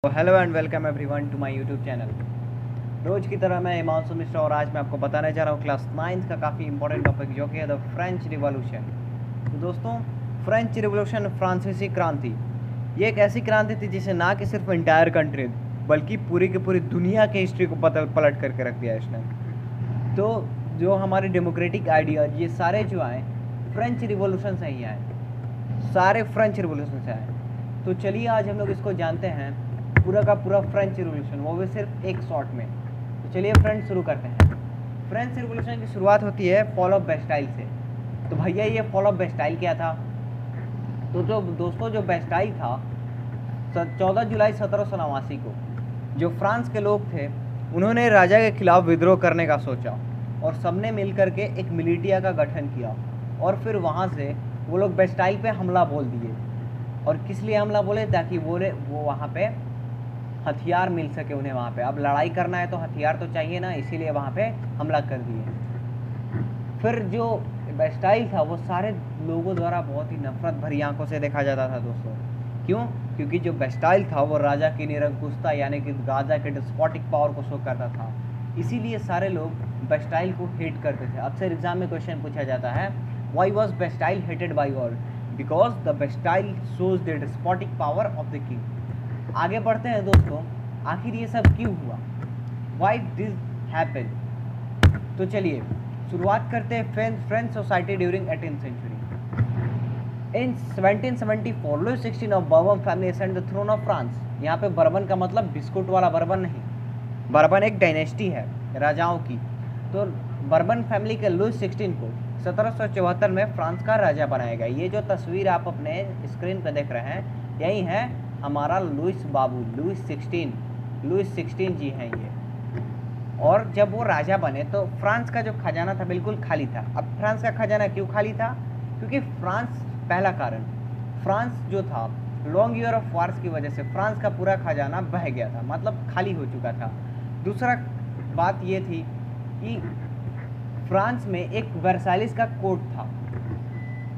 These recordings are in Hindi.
तो hello and welcome everyone to my YouTube channel. रोज़ की तरह मैं हिमांशु मिश्रा और आज मैं आपको बताने जा रहा हूँ क्लास 9th का काफ़ी इंपॉर्टेंट टॉपिक जो कि है द फ्रेंच रिवॉल्यूशन। तो दोस्तों, फ्रेंच रिवॉल्यूशन फ्रांसीसी क्रांति ये एक ऐसी क्रांति थी जिसे ना कि सिर्फ इंटायर कंट्री बल्कि पूरी की पूरी दुनिया की हिस्ट्री को पलट करके रख दिया इसने। तो जो हमारे डेमोक्रेटिक आइडियाज ये सारे जो आए फ्रेंच रिवॉल्यूशन से ही आए, सारे फ्रेंच रिवॉल्यूशन से आए। तो चलिए आज हम लोग इसको जानते हैं पूरा का पूरा फ्रेंच रिवॉल्यूशन, वो भी सिर्फ एक शॉट में। तो चलिए फ्रेंड्स शुरू करते हैं। फ्रेंच रिवॉल्यूशन की शुरुआत होती है फॉल ऑफ बेस्टाइल से। तो भैया ये फॉल ऑफ बेस्टाइल क्या था? तो जो दोस्तों जो बेस्टाइल था 14 जुलाई 1789 को जो फ्रांस के लोग थे उन्होंने राजा के खिलाफ विद्रोह करने का सोचा और सबने मिल करके एक मिलिटिया का गठन किया और फिर वहाँ से वो लोग बेस्टाइल पे हमला बोल दिए। और किस लिए हमला बोले? ताकि वो वहाँ पे हथियार मिल सके उन्हें। वहाँ पे अब लड़ाई करना है तो हथियार तो चाहिए ना, इसीलिए वहाँ पे हमला कर दिए। फिर जो बेस्टाइल था वो सारे लोगों द्वारा बहुत ही नफरत भरी आंखों से देखा जाता था दोस्तों। क्यों? क्योंकि जो बेस्टाइल था वो राजा की निरंकुशता यानी कि राजा के डिस्पोटिक पावर को शो करता था, इसीलिए सारे लोग बेस्टाइल को हेट करते थे। अक्सर एग्जाम में क्वेश्चन पूछा जाता है, why was Bastille hated by all? Because the Bastille shows the despotic power of the king. आगे बढ़ते हैं दोस्तों, आखिर ये सब क्यों हुआ? Why this happen? तो चलिए शुरुआत करते हैं French society during 18th century. In 1774 Louis 16 of Bourbon family ascend the throne of France. यहाँ पे बर्बन का मतलब बिस्कुट वाला बर्बन नहीं, बर्बन एक डायनेस्टी है राजाओं की। तो बर्बन फैमिली के लुई 16 को 1774 में फ्रांस का राजा बनाया गया। ये जो तस्वीर आप अपने स्क्रीन पर देख रहे हैं यही है हमारा लुइस बाबू, लुइस 16 जी हैं ये। और जब वो राजा बने तो फ्रांस का जो खजाना था बिल्कुल खाली था। अब फ्रांस का खजाना क्यों खाली था? क्योंकि फ्रांस, पहला कारण, फ्रांस जो था लॉन्ग ईयर ऑफ वार्स की वजह से फ्रांस का पूरा खजाना बह गया था, मतलब खाली हो चुका था। दूसरा बात ये थी कि फ्रांस में एक वर्साइलिस का कोर्ट था,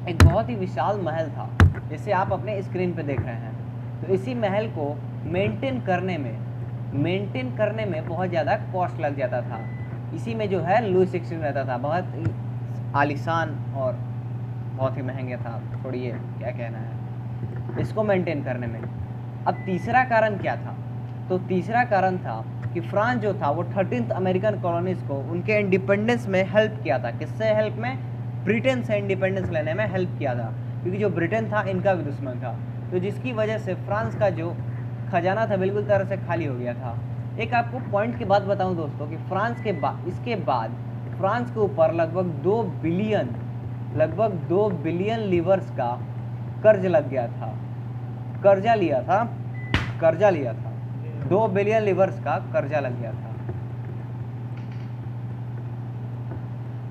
एक बहुत ही विशाल महल था जिसे आप अपने स्क्रीन पे देख रहे हैं। तो इसी महल को मेंटेन करने में बहुत ज़्यादा कॉस्ट लग जाता था। इसी में जो है लुई 16 रहता था, बहुत ही आलीशान और बहुत ही महंगा था। छोड़िए क्या कहना है इसको मेंटेन करने में। अब तीसरा कारण क्या था? तो तीसरा कारण था कि फ्रांस जो था वो 13th अमेरिकन कॉलोनीज को उनके इंडिपेंडेंस में हेल्प किया था। किससे हेल्प में? ब्रिटेन से इंडिपेंडेंस लेने में हेल्प किया था, क्योंकि जो ब्रिटेन था इनका भी दुश्मन था। तो जिसकी वजह से फ्रांस का जो खजाना था बिल्कुल तरह से खाली हो गया था। एक आपको पॉइंट की बात बताऊं दोस्तों कि इसके बाद फ्रांस के ऊपर लगभग 2 बिलियन लीवर्स का कर्ज लग गया था। कर्जा लिया था 2 बिलियन लीवर्स का कर्जा लग गया था।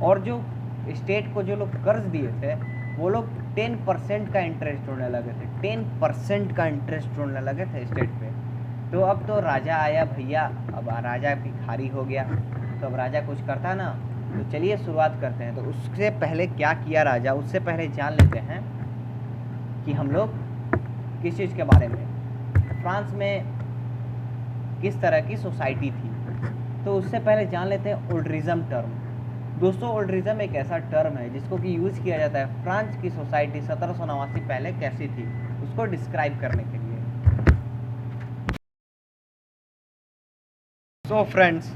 और जो स्टेट को जो लोग कर्ज दिए थे वो लोग 10% का इंटरेस्ट जोड़ने लगे थे, 10% का इंटरेस्ट जोड़ने लगे थे स्टेट पे। तो अब तो राजा आया भैया, अब राजा भिखारी हो गया, तो अब राजा कुछ करता ना। तो चलिए शुरुआत करते हैं। तो उससे पहले क्या किया राजा, उससे पहले जान लेते हैं कि हम लोग किस चीज़ के बारे में, फ्रांस में किस तरह की सोसाइटी थी। तो उससे पहले जान लेते हैं ओल्ड्रिज्म टर्म। दोस्तों, ओल्ड्रिज्म एक ऐसा टर्म है जिसको कि यूज़ किया जाता है फ्रांस की सोसाइटी 1789 पहले कैसी थी उसको डिस्क्राइब करने के लिए। सो फ्रेंड्स,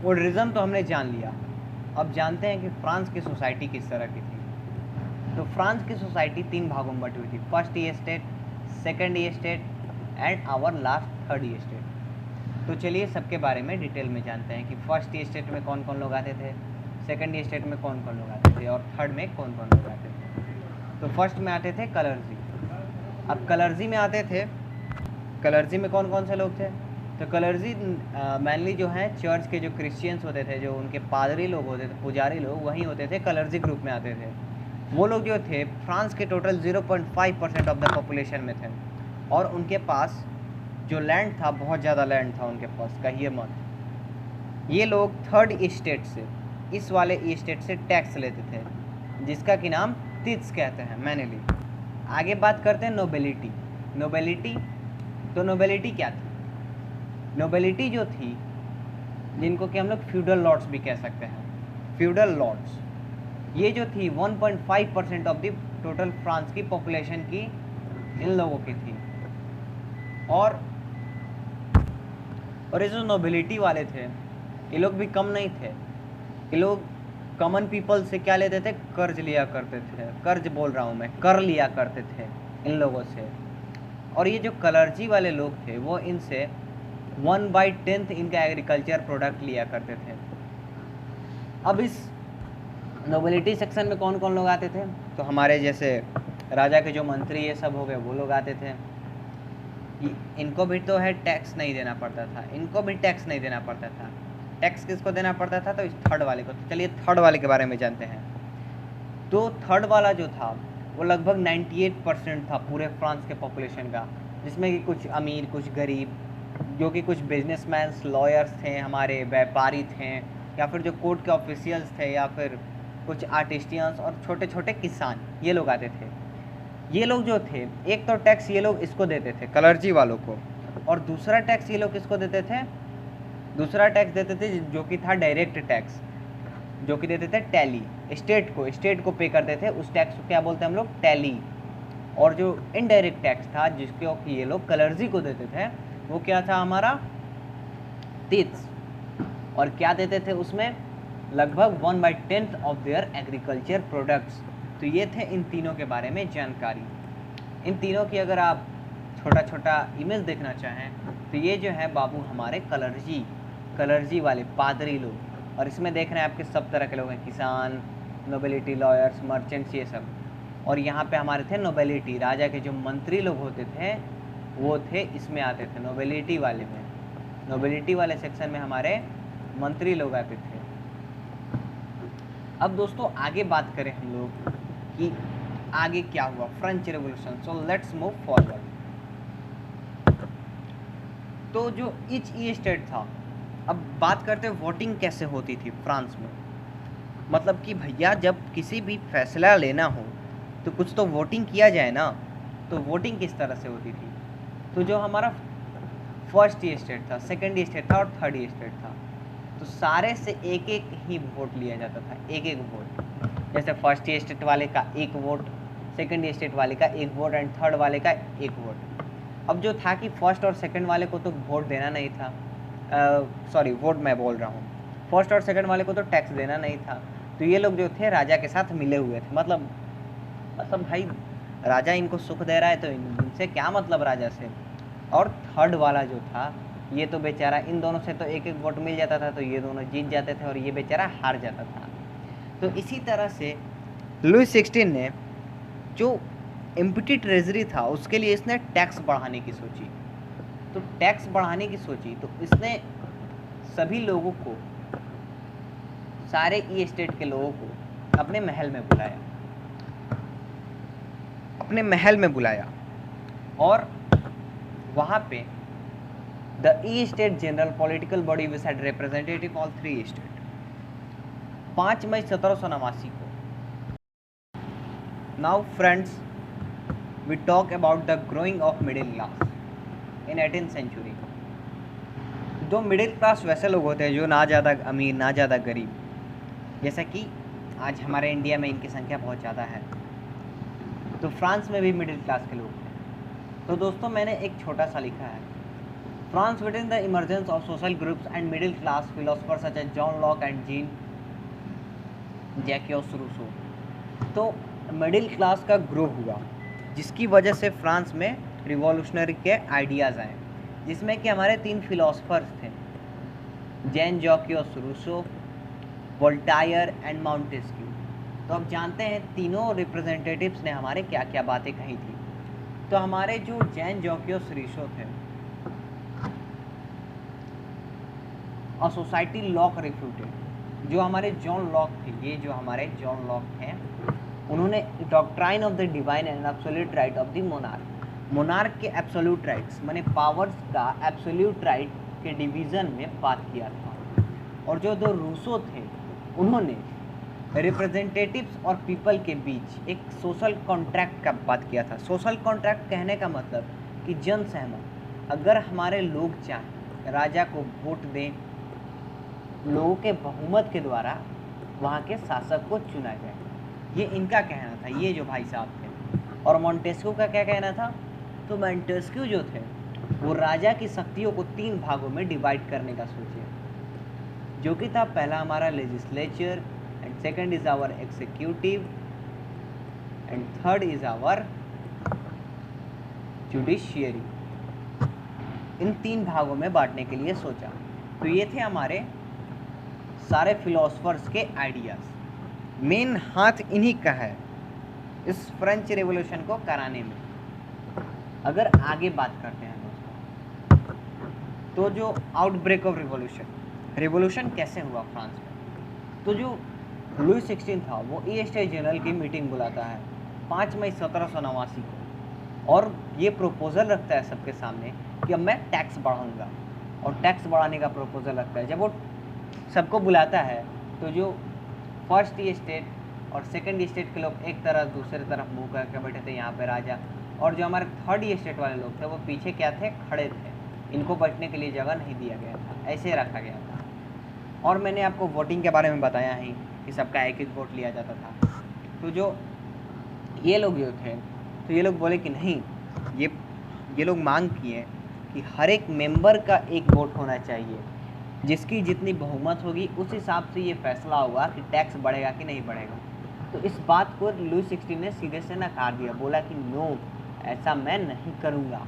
ओल्ड्रिज्म तो हमने जान लिया, अब जानते हैं कि फ्रांस की सोसाइटी किस तरह की थी। तो फ्रांस की सोसाइटी 3 भागों में बटी हुई थी, first estate, second estate and our last third estate. तो चलिए सबके बारे में डिटेल में जानते हैं कि फर्स्ट ई स्टेट में कौन कौन लोग आते थे, सेकेंड ई स्टेट में कौन कौन लोग आते थे और थर्ड में कौन कौन लोग आते थे। तो फर्स्ट में आते थे कलर्जी। अब कलर्जी में आते थे, कलर्जी में कौन कौन से लोग थे? तो कलर्जी मेनली जो हैं चर्च के जो क्रिश्चियंस होते थे, जो उनके पादरी लोग होते थे, पुजारी लोग, वहीं होते थे, कलर्जी ग्रुप में आते थे। वो लोग जो थे फ्रांस के टोटल 0.5% ऑफ द पॉपुलेशन में थे और उनके पास जो लैंड था बहुत ज़्यादा लैंड था उनके पास, कहिए मत। ये लोग थर्ड स्टेट से, इस वाले स्टेट से टैक्स लेते थे जिसका कि नाम तित्स कहते हैं मैनली। आगे बात करते हैं नोबेलिटी। तो नोबेलिटी क्या थी? नोबिलिटी जो थी, जिनको कि हम लोग फ्यूडल लॉर्ड्स भी कह सकते हैं, फ्यूडल लॉर्ड्स, ये जो थी 1.5% ऑफ द टोटल फ्रांस की पॉपुलेशन की इन लोगों की थी। और ये जो नोबिलिटी वाले थे, ये लोग भी कम नहीं थे। ये लोग कॉमन पीपल से क्या लेते थे? कर्ज लिया करते थे, कर्ज बोल रहा हूँ मैं, कर लिया करते थे इन लोगों से। और ये जो कलर्जी वाले लोग थे वो इनसे 1/10 इनका एग्रीकल्चर प्रोडक्ट लिया करते थे। अब इस नोबिलिटी सेक्शन में कौन कौन लोग आते थे? तो हमारे जैसे राजा के जो मंत्री ये सब हो गए वो लोग आते थे। इनको भी तो है टैक्स नहीं देना पड़ता था, इनको भी टैक्स नहीं देना पड़ता था। टैक्स किसको देना पड़ता था? तो इस थर्ड वाले को। तो चलिए थर्ड वाले के बारे में जानते हैं। तो थर्ड वाला जो था वो लगभग 98% था पूरे फ्रांस के पॉपुलेशन का, जिसमें कि कुछ अमीर कुछ गरीब, जो कि कुछ बिजनेसमैन, लॉयर्स थे, हमारे व्यापारी थे, या फिर जो कोर्ट के ऑफिशियल्स थे, या फिर कुछ आर्टिस्टियंस और छोटे छोटे किसान, ये लोग आते थे। ये लोग जो थे, एक तो टैक्स ये लोग इसको देते थे कलर्जी वालों को, और दूसरा टैक्स ये लोग किसको देते थे? दूसरा टैक्स देते थे जो कि था डायरेक्ट टैक्स, जो कि देते थे टैली, स्टेट को पे करते थे। उस टैक्स को क्या बोलते हैं हम लोग? टैली। और जो इनडायरेक्ट टैक्स था जिसको कि ये लोग कलर्जी को देते थे, वो क्या था? हमारा टिट्स। और क्या देते थे उसमें? लगभग 1/10 ऑफ देयर एग्रीकल्चर प्रोडक्ट्स। तो ये थे इन तीनों के बारे में जानकारी। इन तीनों की अगर आप छोटा छोटा इमेज देखना चाहें तो ये जो है बाबू हमारे कलर्जी वाले पादरी लोग। और इसमें देख रहे हैं आपके सब तरह के लोग हैं, किसान, नोबिलिटी, लॉयर्स, मर्चेंट्स, ये सब। और यहाँ पे हमारे थे नोबिलिटी, राजा के जो मंत्री लोग होते थे वो थे, इसमें आते थे नोबिलिटी वाले में। नोबिलिटी वाले सेक्शन में हमारे मंत्री लोग आते थे। अब दोस्तों आगे बात करें हम लोग कि आगे क्या हुआ French revolution. So let's move forward. तो जो ईच स्टेट था, अब बात करते हैं वोटिंग कैसे होती थी फ्रांस में। मतलब कि भैया जब किसी भी फैसला लेना हो तो कुछ तो वोटिंग किया जाए ना। तो वोटिंग किस तरह से होती थी? तो जो हमारा फर्स्ट स्टेट था, सेकंड स्टेट था और थर्ड स्टेट था, तो सारे से एक एक ही वोट लिया जाता था, एक एक वोट। जैसे फर्स्ट स्टेट वाले का एक वोट, सेकंड स्टेट वाले का एक वोट एंड थर्ड वाले का एक वोट। अब जो था कि फर्स्ट और सेकंड वाले को तो वोट देना नहीं था, सॉरी वोट मैं बोल रहा हूँ, फर्स्ट और सेकंड वाले को तो टैक्स देना नहीं था। तो ये लोग जो थे राजा के साथ मिले हुए थे। मतलब भाई राजा इनको सुख दे रहा है तो इनसे क्या मतलब राजा से। और थर्ड वाला जो था ये तो बेचारा, इन दोनों से तो एक एक वोट मिल जाता था, तो ये दोनों जीत जाते थे और ये बेचारा हार जाता था। तो इसी तरह से लुई 16 ने जो एम्प्टी ट्रेजरी था उसके लिए इसने टैक्स बढ़ाने की सोची। तो टैक्स बढ़ाने की सोची तो इसने सभी लोगों को, सारे ई स्टेट के लोगों को अपने महल में बुलाया, और वहाँ पे the estate general political body which had representative all 3 state 5 May 1789 को। Now friends we talk about the growing of middle class in 18th century. दो मिडिल क्लास वैसे लोग होते हैं जो ना ज़्यादा अमीर ना ज़्यादा गरीब, जैसा कि आज हमारे इंडिया में इनकी संख्या बहुत ज़्यादा है। तो फ्रांस में भी मिडिल क्लास के लोग थे। तो दोस्तों मैंने एक छोटा सा लिखा है, France with in the emergence of social groups and middle class philosopher such as John Locke and Jean Jacques Rousseau. तो मिडिल क्लास का ग्रो हुआ जिसकी वजह से फ्रांस में रिवॉल्यूशनरी के आइडियाज़ आए, जिसमें कि हमारे 3 फिलोसफर्स थे, Jean Jacques Rousseau, Voltaire and Montesquieu. तो अब जानते हैं तीनों रिप्रेजेंटेटिव्स ने हमारे क्या क्या बातें कही थी। तो हमारे जो जैन जैक्यूस रूसो थे, अ सोसाइटी लॉक रिफ्यूटेड। जो हमारे जॉन लॉक थे, ये जो हमारे जॉन लॉक हैं, उन्होंने doctrine of the divine and absolute right of the monarch के एब्सोल्यूट राइट्स माने पावर्स का एब्सोल्यूट राइट के डिवीज़न में बात किया था। और जो 2 रूसो थे उन्होंने रिप्रेजेंटेटिव्स और पीपल के बीच एक सोशल कॉन्ट्रैक्ट का बात किया था। सोशल कॉन्ट्रैक्ट कहने का मतलब कि जन सहमत, अगर हमारे लोग चाहें राजा को वोट दें, लोगों के बहुमत के द्वारा वहाँ के शासक को चुना जाए। ये इनका कहना था, ये जो भाई साहब थे। और मॉन्टेस्क्यू का क्या कहना था? तो मॉन्टेस्क्यू जो थे वो राजा की शक्तियों को 3 भागों में डिवाइड करने का सोचे, जो कि था पहला हमारा legislature, and second is our executive, and third is our judiciary. इन 3 भागों में बांटने के लिए सोचा। तो ये थे हमारे सारे फिलोसफर्स के आइडियाज़। मेन हाथ इन्हीं का है इस फ्रेंच रेवोल्यूशन को कराने में। अगर आगे बात करते हैं दोस्तों, तो जो आउटब्रेक ऑफ रिवोल्यूशन कैसे हुआ फ्रांस में, तो जो लुई 16 था वो ईएसटी जनरल की मीटिंग बुलाता है 5 मई 1789 को, और ये प्रपोजल रखता है सबके सामने कि अब मैं टैक्स बढ़ाऊंगा, और टैक्स बढ़ाने का प्रपोजल रखता है। जब वो सबको बुलाता है तो जो फर्स्ट स्टेट और सेकंड स्टेट के लोग एक तरफ दूसरे तरफ मुंह करके बैठे थे यहाँ पे राजा, और जो हमारे थर्ड स्टेट वाले लोग थे वो पीछे क्या थे, खड़े थे। इनको बैठने के लिए जगह नहीं दिया गया था, ऐसे रखा गया था। और मैंने आपको वोटिंग के बारे में बताया ही कि सबका एक एक वोट लिया जाता था। तो जो ये लोग जो थे, तो ये लोग बोले कि नहीं, ये लोग मांग किए कि हर एक मेंबर का एक वोट होना चाहिए, जिसकी जितनी बहुमत होगी उस हिसाब से ये फैसला होगा कि टैक्स बढ़ेगा कि नहीं बढ़ेगा। तो इस बात को लुई 16 ने सीधे से नकार दिया, बोला कि नो, ऐसा मैं नहीं करूँगा।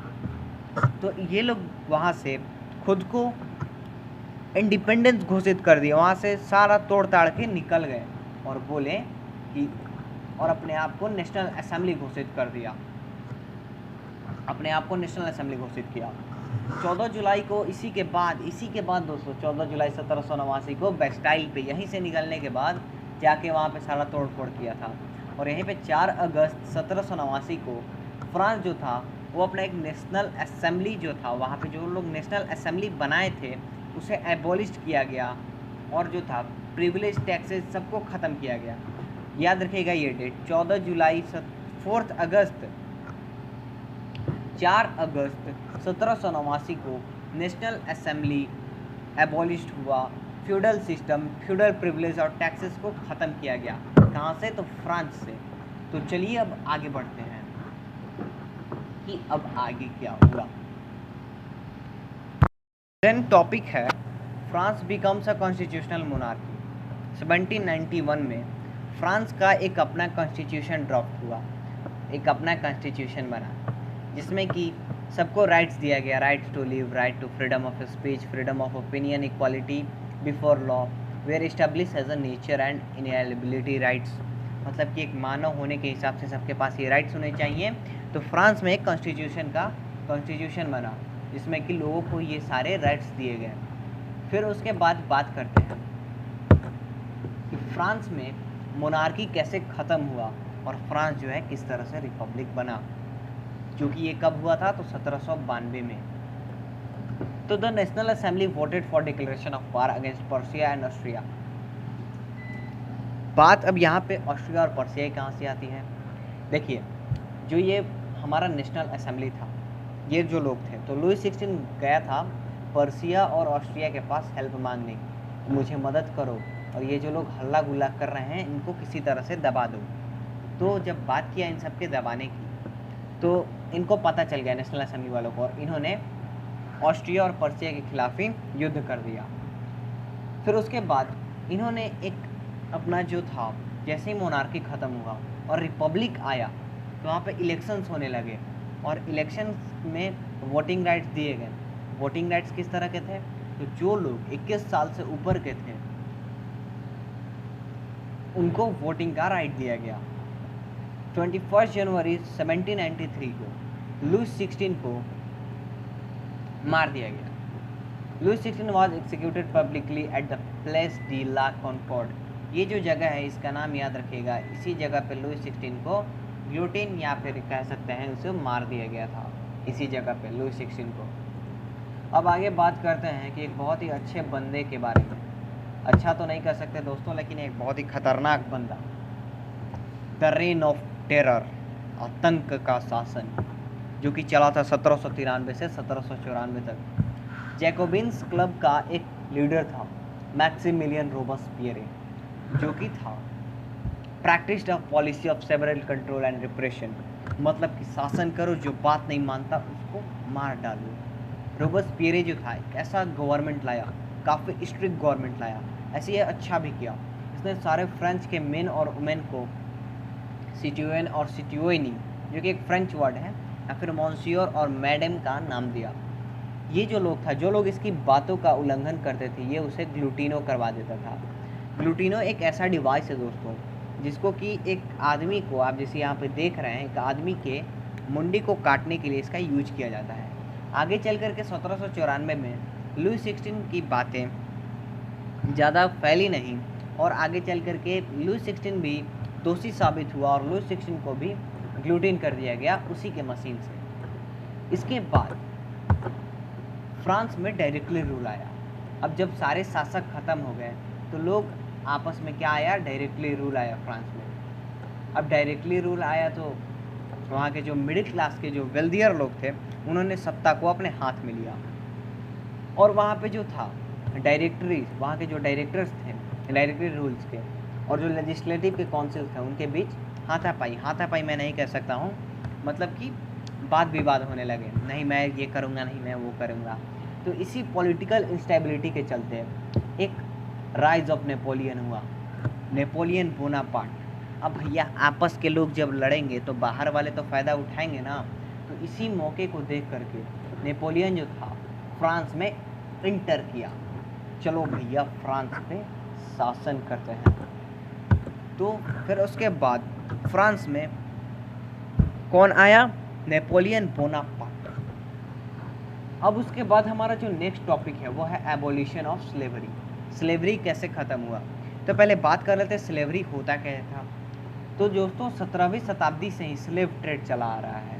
तो ये लोग वहाँ से खुद को इंडिपेंडेंस घोषित कर दिया, वहाँ से सारा तोड़ ताड़ के निकल गए और बोले कि, और अपने आप को नेशनल असेंबली घोषित कर दिया, अपने आप को नेशनल असेंबली घोषित किया 14 जुलाई को। इसी के बाद दोस्तों 14 जुलाई 1789 को बेस्टाइल पे, यहीं से निकलने के बाद जाके वहाँ पे सारा तोड़ फोड़ किया था। और यहीं पे 4 अगस्त 1789 को फ्रांस जो था वो अपना एक नेशनल असेंबली जो था, वहाँ पे जो लोग नेशनल असेंबली बनाए थे उसे एबॉलिश किया गया, और जो था प्रिविलेज टैक्सेस सबको ख़त्म किया गया। याद रखिएगा ये डेट 14 जुलाई 4 अगस्त 1789 को नेशनल असेंबली एबॉलिश हुआ। फ्यूडल सिस्टम, फ्यूडल प्रिविलेज और टैक्सेस को ख़त्म किया गया। कहाँ से? तो फ्रांस से। तो चलिए अब आगे बढ़ते हैं कि अब आगे क्या हुआ। देन टॉपिक है France becomes a constitutional monarchy. 1791 में फ्रांस का एक अपना कॉन्स्टिट्यूशन ड्राफ्ट हुआ, एक अपना कॉन्स्टिट्यूशन बना, जिसमें कि सबको राइट्स दिया गया, right to live, right to freedom of speech, freedom of opinion, equality before law, where establish as a nature and ineligibility rights. मतलब कि एक मानव होने के हिसाब से सबके पास ये राइट्स होने चाहिए। तो फ्रांस में एक कॉन्स्टिट्यूशन बना जिसमें कि लोगों को ये सारे राइट्स दिए गए। फिर उसके बाद बात करते हैं कि फ्रांस में मोनार्की कैसे ख़त्म हुआ और फ्रांस जो है किस तरह से रिपब्लिक बना, जो कि ये कब हुआ था? तो 1792 में। तो the national assembly voted for declaration of war against Persia and Austria. बात अब यहाँ पे ऑस्ट्रिया और पर्सिया कहाँ से आती है? देखिए, जो ये हमारा नेशनल असेंबली था, ये जो लोग थे, तो लुई 16 गया था पर्सिया और ऑस्ट्रिया के पास हेल्प मांगने, मुझे मदद करो, और ये जो लोग हल्ला गुल्ला कर रहे हैं इनको किसी तरह से दबा दो। तो जब बात किया इन सब के दबाने की, तो इनको पता चल गया नेशनल असेंबली वालों को, और इन्होंने ऑस्ट्रिया और पर्सिया के खिलाफ ही युद्ध कर दिया। फिर उसके बाद इन्होंने एक अपना जो था, जैसे ही मोनार्की ख़त्म हुआ और रिपब्लिक आया तो वहाँ पे इलेक्शंस होने लगे, और इलेक्शंस में वोटिंग राइट्स दिए गए। वोटिंग राइट्स किस तरह के थे? तो जो लोग 21 साल से ऊपर के थे उनको वोटिंग का राइट दिया गया। 21 जनवरी 1793 को लुई 16 को मार दिया गया। Louis 16 was executed publicly at the place de la Concorde. ये जो जगह है इसका नाम याद रखिएगा। इसी जगह पे लुई 16 को गिलोटिन या फिर कह सकते हैं उसे मार दिया गया था, इसी जगह पे लुई 16 को। अब आगे बात करते हैं कि एक बहुत ही अच्छे बंदे के बारे में। अच्छा तो नहीं कह सकते दोस्तों, लेकिन एक बहुत ही खतरनाक बंदा, द रेन ऑफ टेरर, आतंक का शासन, जो कि चला था 1793 से 1794 तक। जैकोबिन्स क्लब का एक लीडर था मैक्सिमिलियन रोबेस्पियरे, जो कि था practised of policy of several control and repression, मतलब कि शासन करो, जो बात नहीं मानता उसको मार डालो। रोबेस्पियरे जो था एक ऐसा गवर्नमेंट लाया, काफ़ी स्ट्रिक्ट गवर्नमेंट लाया, ऐसे ये अच्छा भी किया। इसने सारे फ्रेंच के मेन और वुमेन को सिटियोन और सिटियोनी, जो कि एक फ्रेंच वर्ड है, या फिर मॉन्सियोर और मैडम का नाम दिया। ये जो लोग था, जो लोग इसकी बातों का उल्लंघन करते थे, ये उसे ग्लूटिनो करवा देता था। ग्लूटिनो एक ऐसा डिवाइस है दोस्तों, जिसको कि एक आदमी को, आप जैसे यहाँ पे देख रहे हैं, एक आदमी के मुंडी को काटने के लिए इसका यूज किया जाता है। आगे चल कर के 1794 में लुई 16 की बातें ज़्यादा फैली नहीं, और आगे चल कर के लुई 16 भी दोषी साबित हुआ और लुई 16 को भी ग्लूटिन कर दिया गया उसी के मशीन से। इसके बाद फ्रांस में डायरेक्टली रूल आया। अब जब सारे शासक ख़त्म हो गए तो लोग आपस में क्या आया, डायरेक्टली रूल आया फ्रांस में। अब डायरेक्टली रूल आया तो वहाँ के जो मिडिल क्लास के जो वेल्दियर लोग थे, उन्होंने सत्ता को अपने हाथ में लिया। और वहाँ पे जो था डायरेक्टरीज, वहाँ के जो डायरेक्टर्स थे डायरेक्टरी रूल्स के, और जो लेजिस्लेटिव के काउंसिल थे, उनके बीच हाथापाई मैं नहीं कह सकता हूँ, मतलब कि वाद विवाद होने लगे, नहीं मैं ये करूँगा, नहीं मैं वो करूँगा। तो इसी पॉलिटिकल इंस्टेबिलिटी के चलते एक राइज ऑफ नेपोलियन हुआ, नेपोलियन बोनापार्ट। अब भैया आपस के लोग जब लड़ेंगे तो बाहर वाले तो फ़ायदा उठाएंगे ना। तो इसी मौके को देख करके नेपोलियन जो था फ्रांस में इंटर किया, चलो भैया फ्रांस पे शासन करते हैं। तो फिर उसके बाद फ्रांस में कौन आया, नेपोलियन बोनापार्ट। अब उसके बाद हमारा जो नेक्स्ट टॉपिक है वो है एबोलिशन ऑफ स्लेवरी। स्लेवरी कैसे ख़त्म हुआ, तो पहले बात कर लेते हैं स्लेवरी होता क्या था। तो दोस्तों 17वीं शताब्दी से ही स्लेव ट्रेड चला आ रहा है।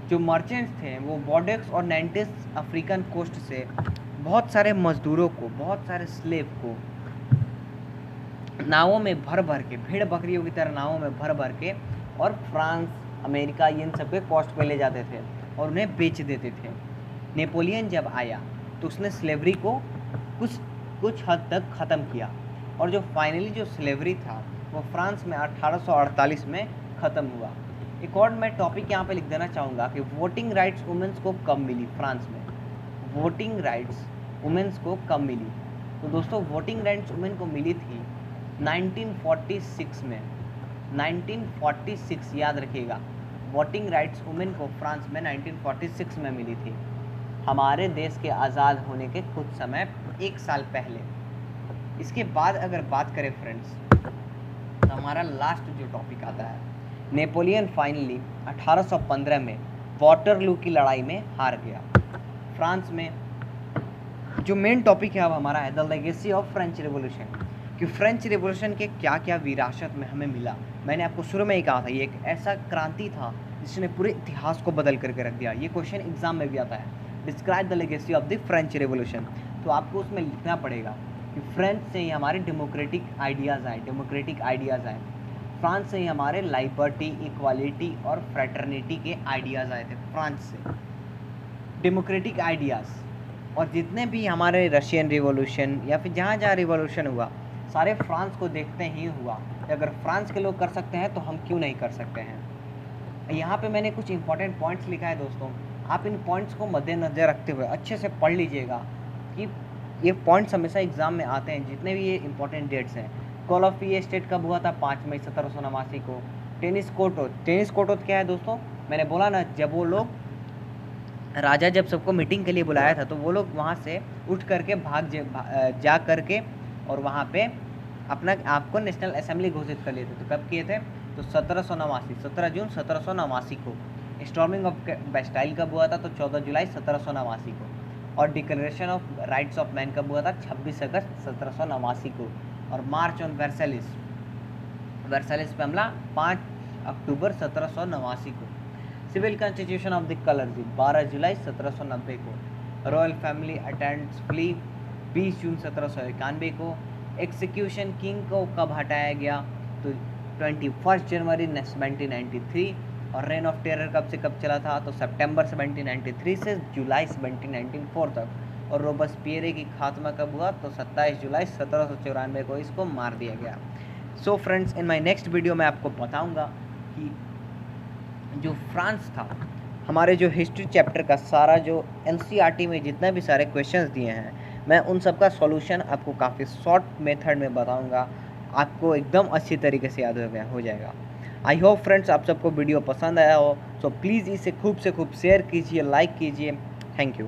जो मर्चेंट्स थे वो बॉर्डेक्स और नाइन्टीज अफ्रीकन कोस्ट से बहुत सारे मजदूरों को, बहुत सारे स्लेव को नावों में भर भर के, भेड़ बकरियों की तरह नावों में भर भर के, और फ्रांस, अमेरिका, इन सब के कॉस्ट पे ले जाते थे और उन्हें बेच देते थे। नेपोलियन जब आया तो उसने स्लेवरी को कुछ हद तक ख़त्म किया, और जो फाइनली जो स्लेवरी था वो फ्रांस में 1848 में ख़त्म हुआ। एक और मैं टॉपिक यहाँ पे लिख देना चाहूँगा कि वोटिंग राइट्स वुमेन्स को कब मिली फ्रांस में। वोटिंग राइट्स वुमेन्स को कब मिली, तो दोस्तों वोटिंग राइट्स वुमेन को मिली थी 1946 में। 1946 याद रखिएगा, वोटिंग राइट्स वुमेन को फ्रांस में 1946 में मिली थी, हमारे देश के आज़ाद होने के कुछ समय, एक साल पहले। इसके बाद अगर बात करें फ्रेंड्स, तो हमारा लास्ट जो टॉपिक आता है, नेपोलियन फाइनली 1815 में वाटरलू की लड़ाई में हार गया। फ्रांस में जो मेन टॉपिक है अब हमारा है the legacy of French revolution, कि फ्रेंच रिवॉल्यूशन के क्या क्या विरासत में हमें मिला। मैंने आपको शुरू में ही कहा था ये एक ऐसा क्रांति था जिसने पूरे इतिहास को बदल करके रख दिया। ये क्वेश्चन एग्जाम में भी आता है, describe the legacy of the French revolution. तो आपको उसमें लिखना पड़ेगा कि फ्रेंच से ही हमारे डेमोक्रेटिक आइडियाज़ आए, फ्रांस से ही हमारे लिबर्टी, इक्वालिटी और फ्रेटर्निटी के आइडियाज़ आए थे फ्रांस से, डेमोक्रेटिक आइडियाज़। और जितने भी हमारे रशियन रिवॉल्यूशन या फिर जहाँ जहाँ रिवॉल्यूशन हुआ, सारे फ्रांस को देखते ही हुआ। अगर फ्रांस के लोग कर सकते हैं तो हम क्यों नहीं कर सकते हैं। यहाँ पे मैंने कुछ इंपॉर्टेंट पॉइंट्स लिखा है दोस्तों, आप इन पॉइंट्स को मद्देनज़र रखते हुए अच्छे से पढ़ लीजिएगा कि ये पॉइंट्स हमेशा एग्जाम में आते हैं, जितने भी ये इंपॉर्टेंट डेट्स हैं। कॉल ऑफ फ्री स्टेट कब हुआ था, 5 मई 1789 को। टेनिस कोर्ट क्या है दोस्तों, मैंने बोला ना, जब वो लोग राजा जब सबको मीटिंग के लिए बुलाया था तो वो लोग वहाँ से उठ करके जा करके और वहाँ पे अपना आपको नेशनल असेंबली घोषित कर लिए थे। तो कब किए थे, तो 1789, 17 जून 1789 को। स्टॉर्मिंग ऑफ बेस्टाइल कब हुआ था, तो 14 जुलाई 1789 को। और declaration of rights of man कब हुआ था, 26 अगस्त 1789 को। और मार्च ऑन वर्सेलिस पे हमला 5 अक्टूबर 1789 को। सिविल कॉन्स्टिट्यूशन ऑफ द कलर्जी 12 जुलाई 1790 को। रॉयल फैमिली अटेंड्स फ्ली 20 जून 1791 को। एक्सिक्यूशन किंग को कब हटाया गया, तो 21 जनवरी 1793। और रेन ऑफ टेरर कब से कब चला था, तो सितंबर 1793 से जुलाई 1794 तक। और रोबस्पियरे की खात्मा कब हुआ? तो 27 जुलाई 1794 को इसको मार दिया गया। So friends, in my next video मैं आपको बताऊंगा कि जो फ्रांस था, हमारे जो हिस्ट्री चैप्टर का सारा जो एनसीईआरटी में जितना भी सारे क्वेश्चंस दिए हैं, मैं उन सब का सॉल्यूशन आपको काफ़ी शॉर्ट मेथड में बताऊंगा, आपको एकदम अच्छी तरीके से याद हो जाएगा। आई होप फ्रेंड्स आप सबको वीडियो पसंद आया हो, सो प्लीज़ इसे खूब से खूब शेयर कीजिए, लाइक कीजिए। Thank you.